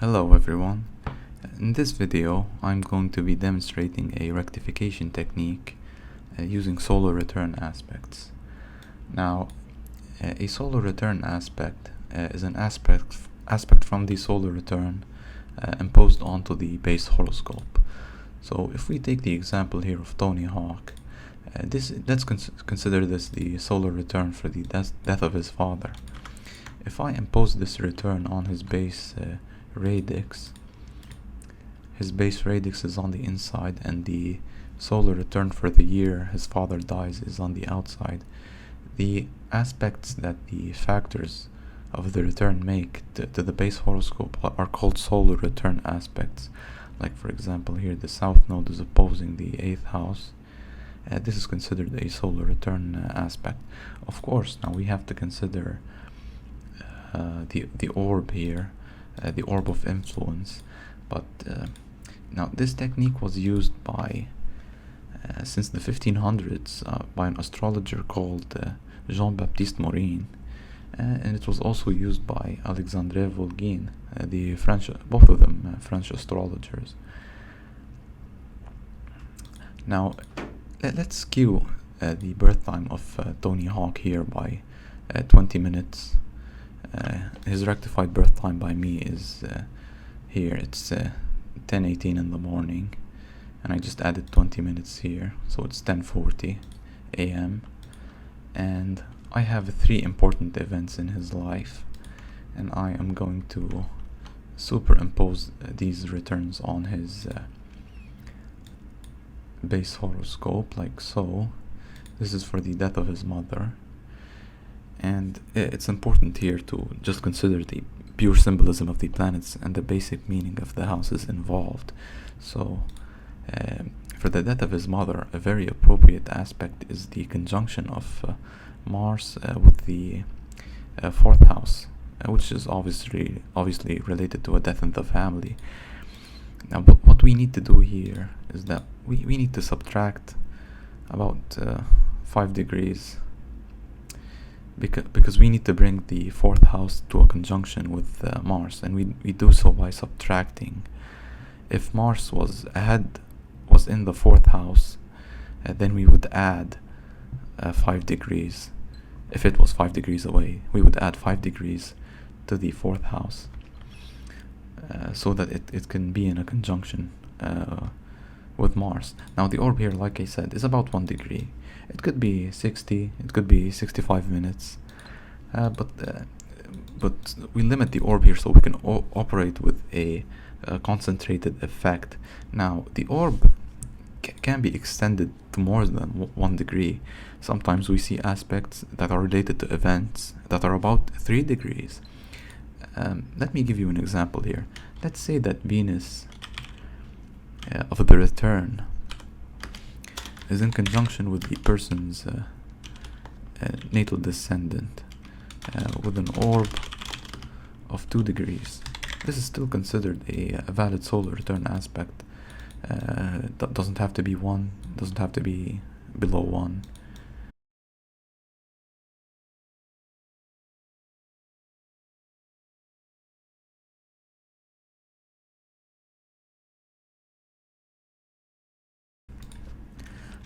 Hello everyone. In this video I'm going to be demonstrating a rectification technique using solar return aspects. Now a solar return aspect is an aspect from the solar return imposed onto the base horoscope. So if we take the example here of Tony Hawk, let's consider this the solar return for the death of his father. If I impose this return on his base radix, his base radix is on the inside and the solar return for the year his father dies is on the outside. The aspects that the factors of the return make to the base horoscope are called solar return aspects. Like for example here the south node is opposing the 8th house. This is considered a solar return aspect. Of course, now we have to consider the orb here, the orb of influence. But now this technique was used by since the 1500s by an astrologer called Jean-Baptiste Morin, and it was also used by Alexandre Volgin, the French, both of them French astrologers. Now let's skew the birth time of Tony Hawk here by 20 minutes. His rectified birth time by me is here, it's 10:18 in the morning, and I just added 20 minutes here, so it's 10:40 a.m. and I have 3 important events in his life, and I am going to superimpose these returns on his base horoscope like so. This is for the death of his mother, and it's important here to just consider the pure symbolism of the planets and the basic meaning of the houses involved. So for the death of his mother, a very appropriate aspect is the conjunction of Mars with the 4th house, which is obviously related to a death in the family. Now what we need to do here is that we need to subtract about 5 degrees, because we need to bring the 4th house to a conjunction with Mars, and we do so by subtracting. If Mars was in the 4th house, then we would add 5 degrees. If it was 5 degrees away, we would add 5 degrees to the 4th house, so that it can be in a conjunction with Mars. Now the orb here, like I said, is about 1 degree. It could be 60, it could be 65 minutes, but we limit the orb here so we can operate with a concentrated effect. Now the orb can be extended to more than 1 degree. Sometimes we see aspects that are related to events that are about 3 degrees. Let me give you an example here. Let's say that Venus of the return is in conjunction with the person's natal descendant with an orb of 2 degrees. This is still considered a valid solar return aspect. That doesn't have to be 1, doesn't have to be below 1.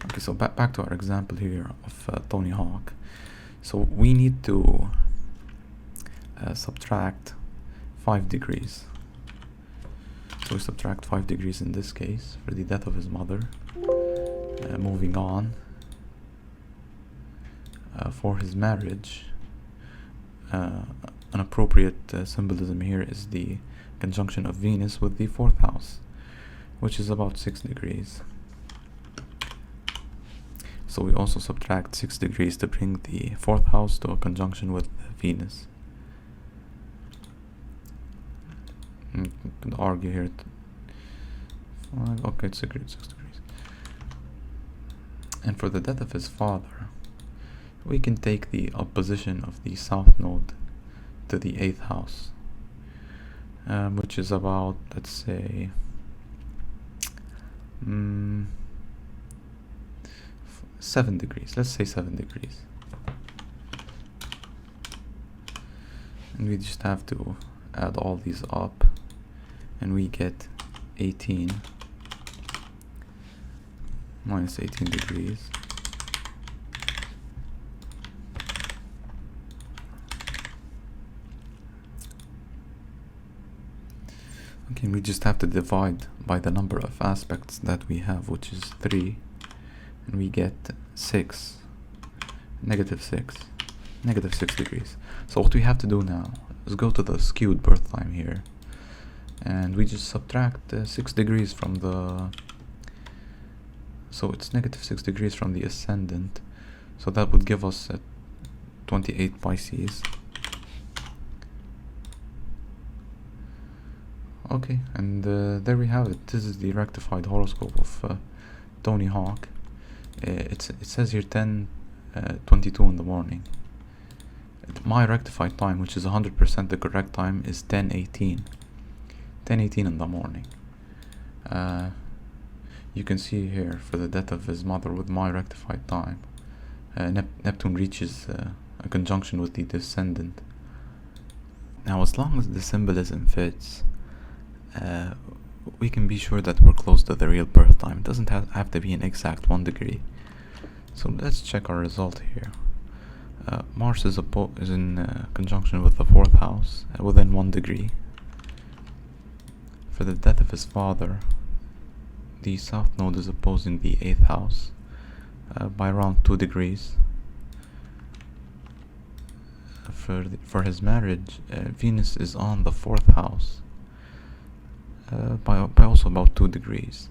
Okay, so back to our example here of Tony Hawk. So we need to subtract 5 degrees. So we subtract 5 degrees in this case for the death of his mother. Moving on, for his marriage, an appropriate symbolism here is the conjunction of Venus with the 4th house, which is about 6 degrees. So we also subtract 6 degrees to bring the 4th house to a conjunction with Venus. You could argue here. Okay, it's agreed, 6 degrees. And for the death of his father, we can take the opposition of the south node to the 8th house, which is about, let's say, 7 degrees. Let's say 7 degrees. And we just have to add all these up and we get 18 minus 18 degrees. Okay, we just have to divide by the number of aspects that we have, which is 3, and we get 6, negative 6 degrees. So what we have to do now is go to the skewed birth time here, and we just subtract 6 degrees from the, so it's negative 6 degrees from the ascendant, so that would give us 28 Pisces. Okay, and there we have it. This is the rectified horoscope of Tony Hawk. It says here 10:22 in the morning. My rectified time, which is 100% the correct time, is 10:18 in the morning. You can see here for the death of his mother with my rectified time, Neptune reaches a conjunction with the descendant. Now, as long as the symbolism fits, we can be sure that we're close to the real birth time. It doesn't have to be an exact 1 degree. So let's check our result here. Mars is in conjunction with the 4th house within 1 degree. For the death of his father, the south node is opposing the 8th house by around 2 degrees. For his marriage, Venus is on the 4th house by also about 2 degrees.